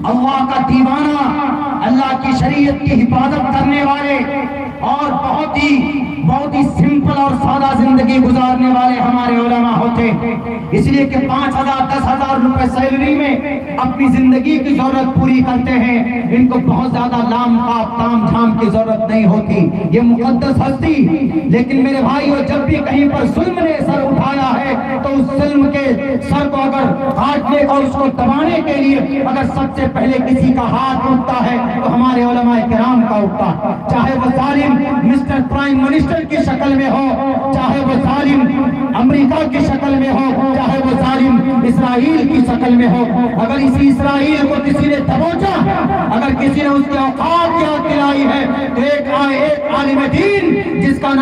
अल्लाह का दीवाना, अल्लाह की शरीयत की हिफाजत करने वाले और बहुत ही सिंपल और सादा जिंदगी गुजारने वाले हमारे उलमा होते। इसलिए कि 5,000 10,000 रुपए सैलरी में अपनी जिंदगी की जरूरत पूरी करते हैं। इनको बहुत ज्यादा लाम काप ताम झाम की जरूरत नहीं होती। ये मुकद्दस हस्ती, लेकिन मेरे भाइयों, जब भी कहीं पर जुल्म ने सर उठाया है तो उस जुल्म के सर को अगर काटने और उसको दबाने के लिए अगर सबसे पहले किसी का हाथ उठता है तो हमारे उलमा किराम का उठता। चाहे वो जालिम मिस्टर प्राइम मिनिस्टर की शक्ल में हो, चाहे वो जालिम अमेरिका की शक्ल में हो, चाहे वो जालिम इस्राइल की शक्ल में हो। अगर इसी इस्राइल को किसी ने दबोचा, अगर किसी ने उसके औकात याद दिलाई है तो एक आलिम दीन जिसका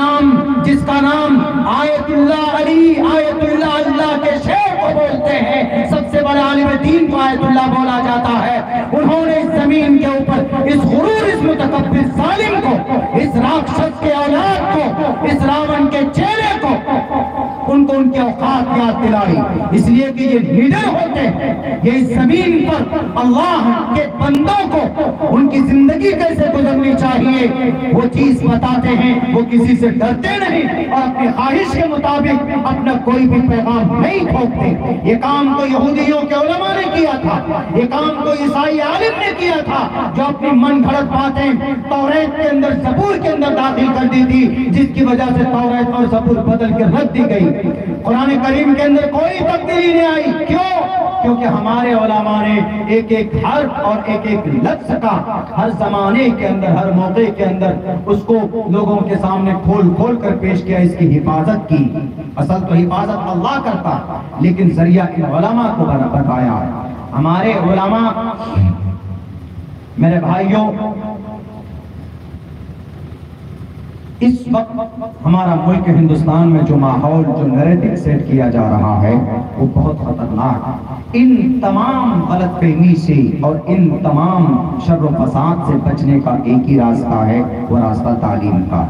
नाम आयतुल्लाह अली, आयतुल्लाह अल्लाह के शेर को बोलते हैं, सबसे बड़े आलिम दीन को आयतुल्लाह बोला जाता है। उन्होंने इस जमीन के ऊपर इस गुरूर, इस मुतकब्बिर जालिम को, इस राक्षस के औलाद को, इस रावण के चेहरे को, उनको उनके औकात याद दिलाई। इसलिए कि ये लीडर होते हैं, ये इस जमीन पर अल्लाह के बंदों को उनकी जिंदगी कैसे गुजरनी चाहिए वो चीज बताते हैं। वो किसी से डरते नहीं और अपनी ख्वाहिश के मुताबिक अपना कोई भी पैगाम नहीं थोपते। ये काम तो यहूदियों के उलमा ने किया था, ये काम तो ईसाई आलिम ने किया था, जो अपनी मन घड़त बातें तौरात के अंदर, ज़बूर के अंदर दाखिल कर दी थी, जिसकी वजह से तौरात और ज़बूर बदल के रख दी गई। कुरान करीम के अंदर कोई तब्दीली नहीं आई। क्यों? क्योंकि हमारे उलमा ने एक एक हर्फ और एक एक लफ्ज का हर जमाने के अंदर, हर मौके के अंदर उसको लोगों के सामने खोल खोल कर पेश किया, इसकी हिफाजत की। असल तो हिफाजत अल्लाह करता, लेकिन जरिया इन उलमा को बताया। हमारे उलमा, मेरे भाइयों, इस वक्त हमारा मुल्क हिंदुस्तान में जो माहौल, जो नैरेटिव सेट किया जा रहा है वो बहुत खतरनाक। इन तमाम गलतफहमी से और इन तमाम शर्र व फसाद से बचने का एक ही रास्ता है, वो रास्ता तालीम का।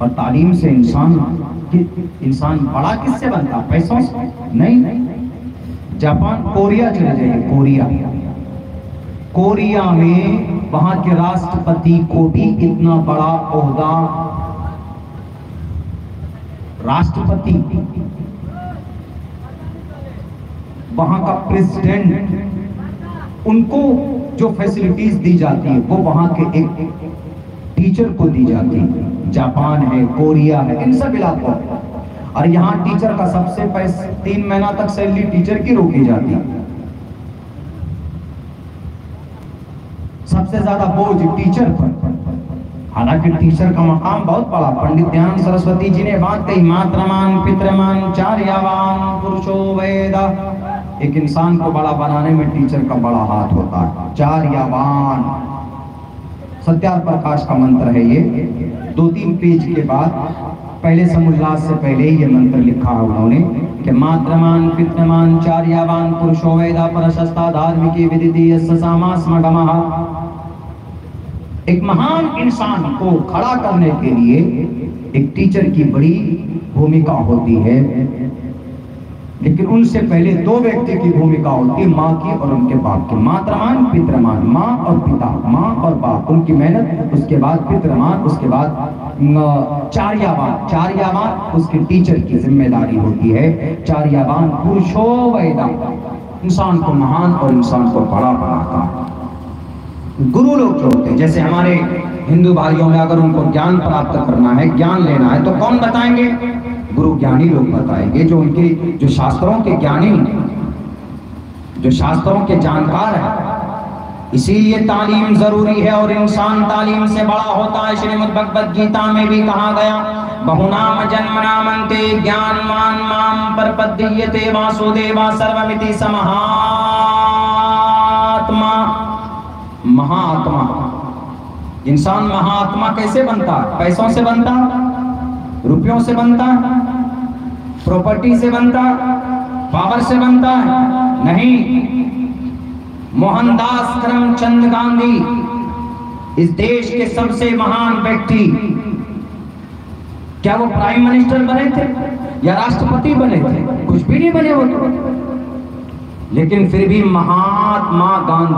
और तालीम से इंसान बड़ा किससे बनता? पैसों से नहीं। जापान, कोरिया चले जाइए, कोरिया में वहां के राष्ट्रपति को भी इतना बड़ा ओहदा, राष्ट्रपति, वहां का प्रेसिडेंट, उनको जो फैसिलिटीज दी जाती है वो वहां के एक टीचर को दी जाती है। जापान है, कोरिया है, इन सब इलाकों। और यहाँ टीचर का सबसे 3 महीना तक सैलरी टीचर की रोकी जाती है। सबसे ज्यादा बोझ टीचर पर। हालांकि टीचर का मकाम बहुत बड़ा। पंडित दयानंद सरस्वती जी ने बात कही, मातृमान पितृमान चार्यवान पुरुषो वेदा। एक इंसान को बड़ा बनाने में टीचर का बड़ा हाथ होता है। चार्यवान, सत्यार प्रकाश का मंत्र है ये। 2-3 पेज के बाद पहले समुल्लास से पहले ये मंत्र लिखा है उन्होंने कि मातृमान पितृमान चार्यवान पुरुषो वेदा परशस्ता धार्मिकी विदिति यस्य सामास्मगमः। एक महान इंसान को खड़ा करने के लिए एक टीचर की बड़ी भूमिका होती है, लेकिन उनसे पहले 2 व्यक्ति की भूमिका होती है, माँ की और उनके बाप की। मातृमान पितृमान, माँ और पिता, माँ और बाप, उनकी मेहनत, उसके बाद पितृमान, उसके बाद चार्यवान उसके टीचर की जिम्मेदारी होती है। चार्यवान पुरुषो वेदा, इंसान को महान और इंसान को बड़ा बनाता है। गुरु लोग जो होते हैं, जैसे हमारे हिंदू भाइयों में अगर उनको ज्ञान प्राप्त करना है, ज्ञान लेना है, तो कौन बताएंगे? गुरु ज्ञानी लोग बताएंगे, जो उनके, जो शास्त्रों के ज्ञानी, जो शास्त्रों के जानकार हैं। इसीलिए तालीम जरूरी है और इंसान तालीम से बड़ा होता है। श्रीमद् भगवद गीता में भी कहा गया, बहुनाम जन्मनामन्ते ज्ञानवान माम प्रपद्यते वासुदेवा सर्वमिति स महात्मा। महात्मा, इंसान महात्मा कैसे बनता है? पैसों से बनता है, रुपयों से बनता है, प्रॉपर्टी से बनता है, पावर से बनता है? नहीं। मोहनदास करमचंद गांधी, इस देश के सबसे महान व्यक्ति, क्या वो प्राइम मिनिस्टर बने थे या राष्ट्रपति बने थे? कुछ भी नहीं बने वो तो। लेकिन फिर भी महात्मा गांधी